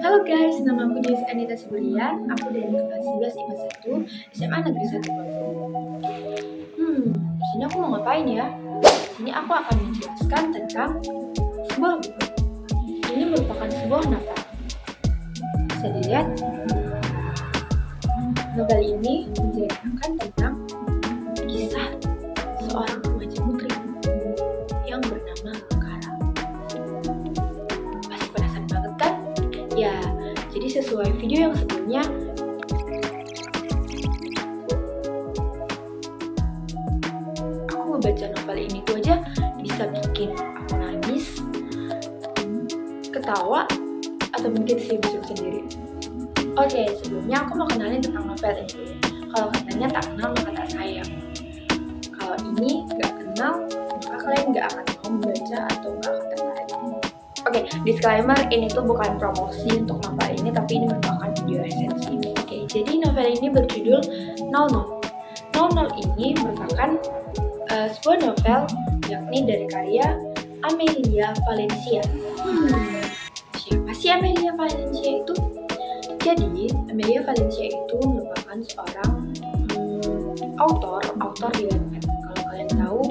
Halo guys, nama aku Dewi Anita Sibulian. Aku dari kelas 11 IPA 1 SMA Negeri 1 Bandung. Di sini aku mau ngapain ya? Di sini aku akan menjelaskan tentang sebuah buku. Ini merupakan sebuah novel. Bisa dilihat, novel ini menceritakan tentang kisah seorang remaja putri yang bernama Lekara. Pasti penasaran banget kan? Ya, jadi sesuai video yang sebelumnya, aku ngebaca novel ini tuh aja bisa bikin aku nangis, ketawa, atau mungkin senyum sendiri. Oke, sebelumnya aku mau kenalin tentang novel ini dulu. Kalau katanya tak kenal maka tak sayang. Kalau ini nggak kenal, maka kalian nggak akan mau membaca atau nggak akan tertarik. Oke, disclaimer, ini tuh bukan promosi untuk novel ini, tapi ini merupakan video resensi. Oke, jadi novel ini berjudul 00. 00 ini merupakan sebuah novel yakni dari karya Amelia Valencia. Siapa sih Amelia Valencia itu? Jadi, Amelia Valencia itu merupakan seorang autor di Wattpad. Kalau kalian tahu,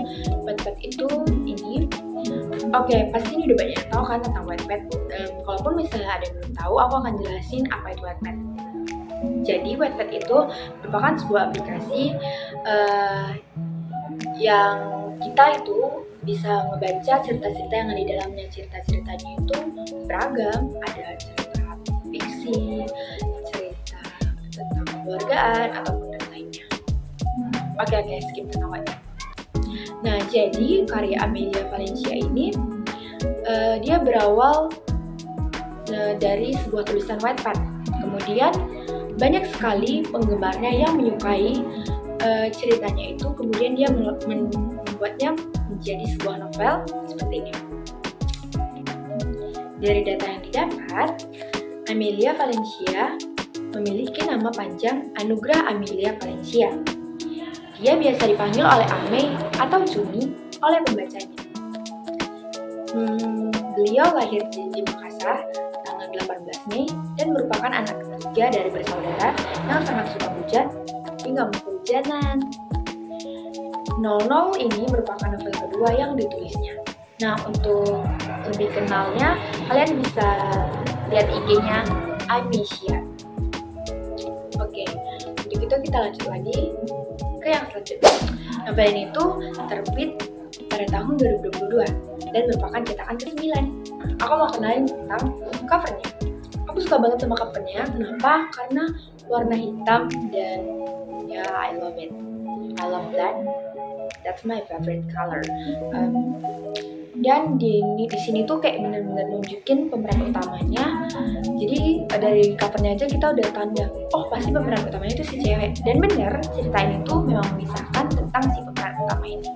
Wattpad itu ini. Oke, pasti ini udah banyak yang tahu kan tentang Wattpad. Kalaupun misalnya ada yang belum tahu, aku akan jelasin apa itu Wattpad. Jadi, Wattpad itu merupakan sebuah aplikasi yang kita itu bisa ngebaca cerita-cerita yang ada di dalamnya. Cerita-ceritanya itu beragam, ada cerita fiksi, cerita tentang keluargaan, ataupun dan lainnya. Oke, skip tentang Wattpad. Nah, jadi karya Amelia Valencia ini dia berawal dari sebuah tulisan Wattpad. Kemudian banyak sekali penggemarnya yang menyukai ceritanya itu. Kemudian dia membuatnya menjadi sebuah novel seperti ini. Dari data yang didapat, Amelia Valencia memiliki nama panjang Anugrah Amelia Valencia. Dia biasa dipanggil oleh Ame atau Cumi oleh pembacanya. Beliau lahir di Makassar tanggal 18 Mei dan merupakan anak ketiga dari bersaudara yang sangat suka hujan tapi nggak mau kehujanan. 00 ini merupakan novel kedua yang ditulisnya. Nah, untuk lebih kenalnya, kalian bisa lihat IG-nya Amisha. Oke, untuk itu kita lanjut lagi ke yang selanjutnya. Novel ini tuh terbit pada tahun 2022 dan merupakan cetakan ke-9. Aku mau kenalin tentang covernya. Aku suka banget sama covernya. Kenapa? Karena warna hitam dan ya, I love it. I love black. That's my favorite color. Dan di sini tuh kayak bener-bener nunjukin pemeran utamanya. Jadi dari covernya aja kita udah tanda, oh pasti pemeran utamanya itu si cewek. Dan bener, cerita ini tuh memang mengisahkan tentang si pemeran utama ini.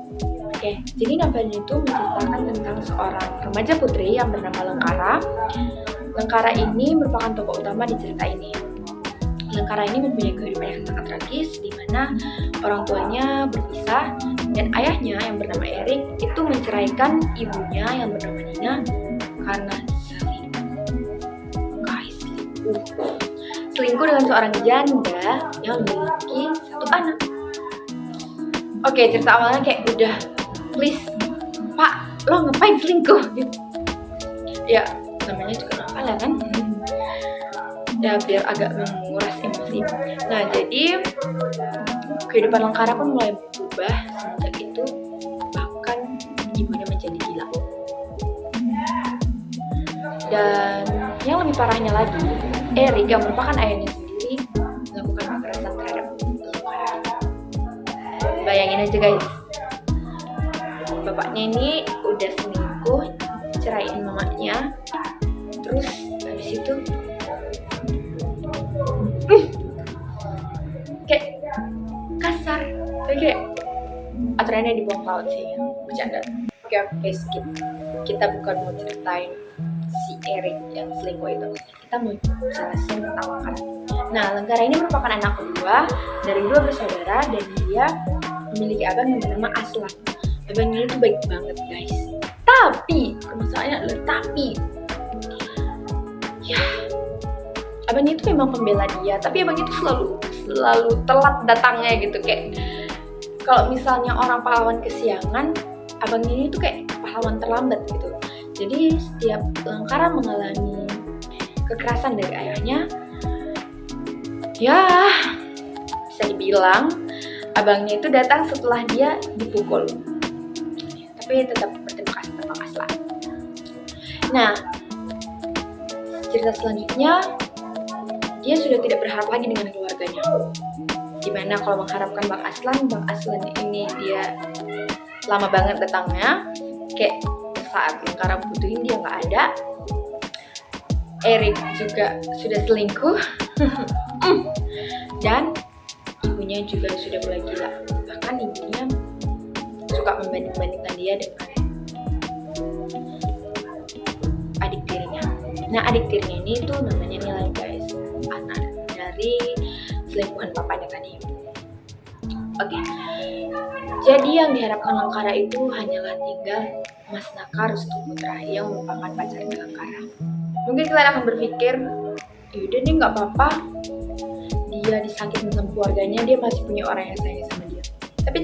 Oke, jadi novel ini tuh menceritakan tentang seorang remaja putri yang bernama Lekara. Lekara ini merupakan tokoh utama di cerita ini. Lekara ini mempunyai kehidupan yang sangat tragis, di mana orang tuanya berpisah dan ayahnya yang bernama Erik itu menceraikan ibunya yang bernama Nina karena selingkuh dengan seorang janda yang memiliki satu anak. Oke, cerita awalnya kayak udah, please pak, lo ngapain selingkuh gitu. Ya, namanya juga novel ya kan. Ya biar agak menguras emosi. Nah, jadi kehidupan Lekara pun mulai berubah sejak itu, bahkan ibunya menjadi gila. Dan yang lebih parahnya lagi, Erik yang merupakan ayahnya sendiri melakukan kekerasan terhadap Lekara. Bayangin aja guys, bapaknya ini udah selingkuh, ceraiin mamanya, terus habis itu kayak kasar, kayak aturannya dibuang laut sih, bercanda. Oke, skip. Kita bukan mau ceritain si Erik yang selingkuh itu, kita mau jelasin tentang Lekara. Nah, Lekara ini merupakan anak kedua dari dua bersaudara dan dia memiliki abang yang bernama Aslan. Abangnya itu baik banget guys, tapi permasalahannya adalah ya abangnya itu memang pembela dia, tapi abangnya itu selalu telat datangnya gitu. Kayak kalau misalnya orang pahlawan kesiangan, abangnya ini tuh kayak pahlawan terlambat gitu. Jadi setiap Lengkara mengalami kekerasan dari ayahnya, ya bisa dibilang abangnya itu datang setelah dia dipukul, tapi tetap berterima kasih lah. Nah, cerita selanjutnya, dia sudah tidak berharap lagi dengan keluarganya. Dimana kalau mengharapkan Bang Aslan ini dia lama banget datangnya, kayak saat Lengkara butuhin dia nggak ada. Erik juga sudah selingkuh dan ibunya juga sudah mulai gila. Bahkan ibunya suka membanding-bandingkan dia dengan adik tirinya. Nah, adik tirinya ini tuh namanya Nila guys, anak dari selingkuhan papanya tadi. Oke. Jadi yang diharapkan Lengkara itu hanyalah tinggal Mas Naka Restu Putra yang merupakan pacarnya Lengkara. Mungkin kalian akan berpikir, yaudah nih nggak apa-apa, dia disakitin sama keluarganya, dia masih punya orang yang sayang sama dia. Tapi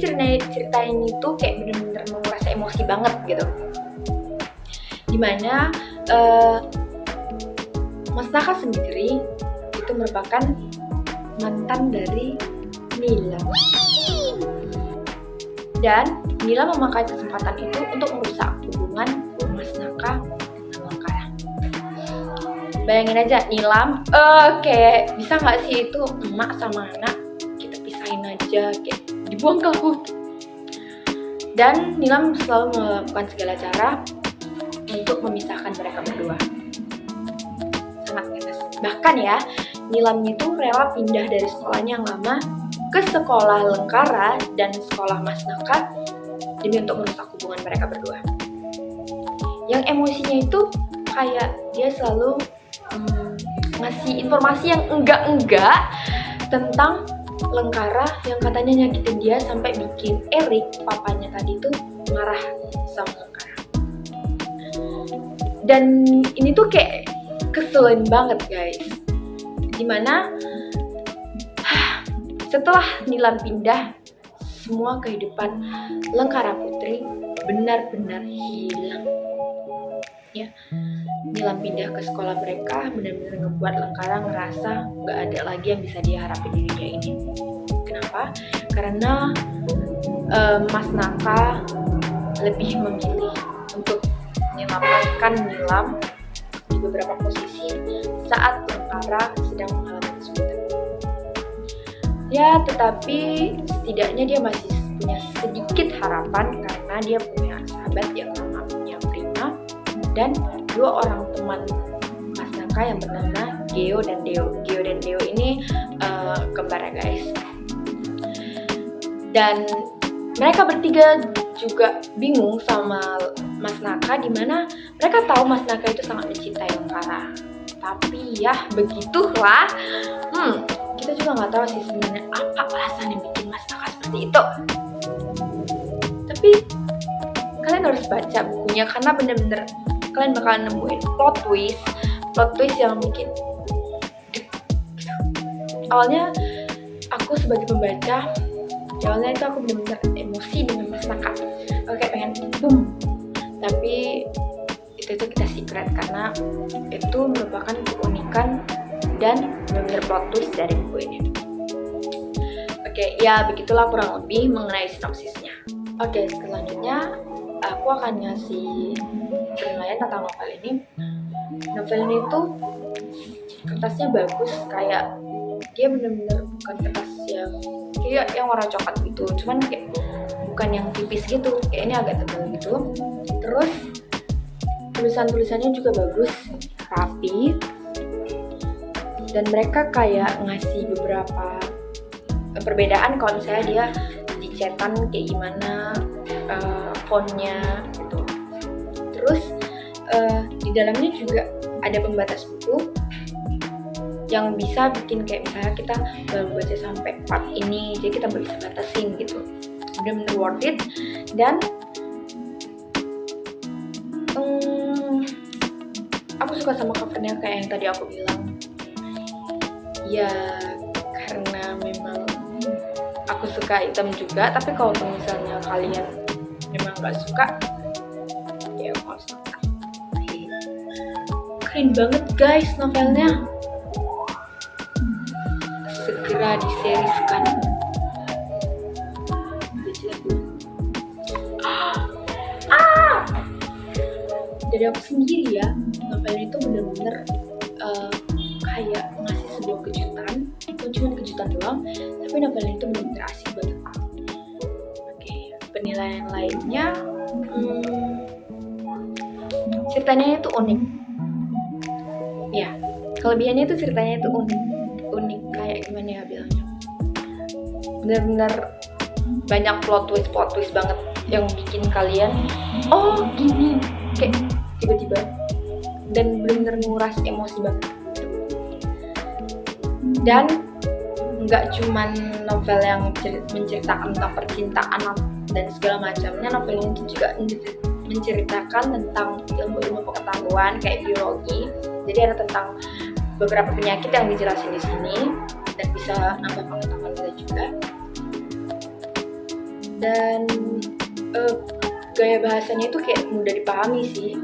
cerita ini tuh kayak bener-bener menguras emosi banget gitu. Dimana Mas Naka sendiri itu merupakan mantan dari Nila. Dan Nila memakai kesempatan itu untuk merusak hubungan Mas Naka dengan Lengkara. Bayangin aja, Nilam, kayak bisa nggak sih itu emak sama anak kita pisahin aja, kayak dibuang ke laut. Dan Nilam selalu melakukan segala cara untuk memisahkan mereka berdua. Sangat ngetes. Bahkan ya, Nilamnya itu rela pindah dari sekolahnya yang lama ke sekolah Lengkara dan sekolah Mas Naka demi untuk merusak hubungan mereka berdua. Yang emosinya itu kayak dia selalu ngasih informasi yang enggak tentang Lengkara yang katanya nyakitin dia sampai bikin Erik, papanya tadi tuh marah sama Lengkara. Dan ini tuh kayak keselin banget guys. Dimana setelah Nilam pindah, semua kehidupan Lengkara Putri benar-benar hilang. Ya, Nilam pindah ke sekolah mereka benar-benar ngebuat Lengkara ngerasa nggak ada lagi yang bisa dia harapin di dunia ini. Kenapa? Karena Mas Naka lebih memilih untuk menyelamatkan Nilam di beberapa posisi saat Lengkara sedang mengalami kesulitan. Ya, tetapi setidaknya dia masih punya sedikit harapan karena dia punya sahabat yang namanya Prima dan dua orang teman Mas Naka yang bernama Geo dan Deo. Geo dan Deo ini kembar ya guys. Dan mereka bertiga juga bingung sama Mas Naka, dimana mereka tahu Mas Naka itu sangat mencintai Lengkara. Tapi ya begitulah. Kita juga nggak tahu sih sebenarnya apa alasan yang bikin Mas Naka seperti itu. Tapi kalian harus baca bukunya karena bener-bener kalian bakalan nemuin plot twist yang bikin awalnya aku sebagai pembaca, awalnya itu aku bener-bener emosi dengan Mas Naka. Aku kayak pengen boom. Tapi itu kita secret karena itu merupakan keunikan dan benar-benar plot twist dari buku ini. Oke, ya begitulah kurang lebih mengenai sinopsisnya. Oke, selanjutnya aku akan ngasih penilaian tentang novel ini. Novel ini tuh kertasnya bagus, kayak dia benar-benar bukan kertas yang kayak yang warna coklat gitu, cuman kayak bukan yang tipis gitu, kayak ini agak tebal gitu. Terus tulisan-tulisannya juga bagus, rapi. Dan mereka kayak ngasih beberapa perbedaan kalau misalnya dia dicetan kayak gimana fontnya gitu. Terus di dalamnya juga ada pembatas buku yang bisa bikin kayak misalnya kita baru baca sampai part ini, jadi kita bisa batasin gitu. Bener-bener worth it. Dan aku suka sama covernya kayak yang tadi aku bilang. Ya karena memang aku suka hitam juga, tapi kalau misalnya kalian memang gak suka, ya aku harus maksa. Keren banget guys novelnya, segera diseriskan. Dari aku sendiri ya, novelnya itu bener-bener kayak ngasih sebuah kejutan, bukan cuma kejutan doang, tapi novelnya itu bener-bener asik banget. Oke, penilaian lainnya, ceritanya itu unik. Ya, kelebihannya itu ceritanya itu unik kayak gimana ya bilangnya, bener-bener banyak plot twist banget yang bikin kalian oh gini, kayak tiba-tiba, dan bener-bener nguras emosi banget. Dan nggak cuman novel yang menceritakan tentang percintaan dan segala macamnya, novel ini juga menceritakan tentang ilmu-ilmu pengetahuan kayak biologi. Jadi ada tentang beberapa penyakit yang dijelasin di sini dan bisa nambah pengetahuan kita juga. Dan gaya bahasanya itu kayak mudah dipahami sih.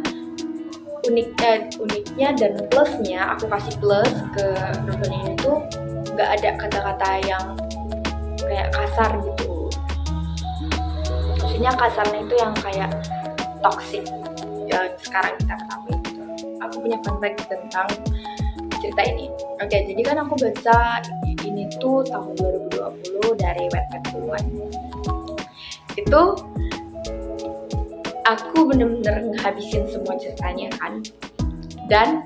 Uniknya dan plusnya, aku kasih plus ke novel ini tuh nggak ada kata-kata yang kayak kasar gitu. Maksudnya kasarnya itu yang kayak toxic yang sekarang kita ketahui gitu. Aku punya fun fact tentang cerita ini. Oke, jadi kan aku baca ini tuh tahun 2020 dari Wattpad duluan. Itu aku bener-bener ngehabisin semua ceritanya kan, dan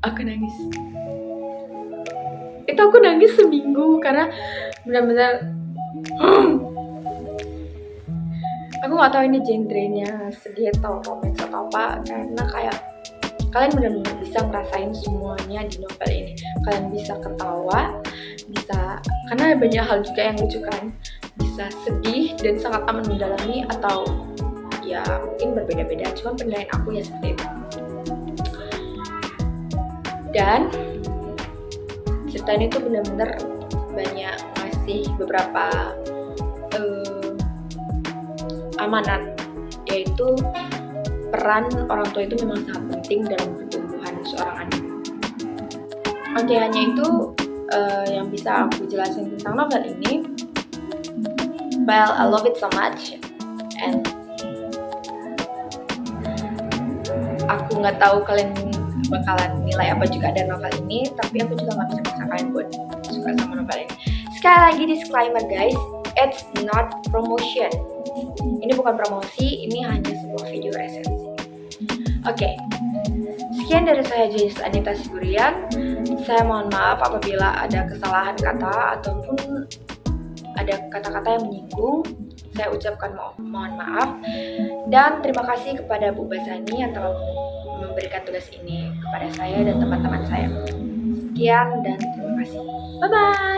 aku nangis. Itu aku nangis seminggu karena bener-bener aku nggak tahu ini genrenya sedih atau romance atau apa, karena kayak kalian benar-benar bisa ngerasain semuanya di novel ini. Kalian bisa ketawa, bisa, karena banyak hal juga yang lucu kan, bisa sedih dan sangat amat mendalami, atau ya mungkin berbeda-beda, cuman penilaian aku ya seperti itu. Dan cerita ini tuh benar-benar banyak ngasih beberapa amanat, yaitu peran orang tua itu memang sangat penting dalam pertumbuhan seorang anak. Oke, hanya itu yang bisa aku jelasin tentang novel ini. Well, I love it so much, and aku nggak tahu kalian bakalan nilai apa juga ada novel ini, tapi aku juga nggak bisa maksa kalian buat suka sama novel ini. Sekali lagi disclaimer guys, it's not promotion. Ini bukan promosi, ini hanya sebuah video resensi. Oke, sekian dari saya Jess Anita Sigurian. Saya mohon maaf apabila ada kesalahan kata ataupun ada kata-kata yang menyinggung. Saya ucapkan mohon maaf. Dan terima kasih kepada Bu Basani yang telah memberikan tugas ini kepada saya dan teman-teman saya. Sekian dan terima kasih. Bye-bye.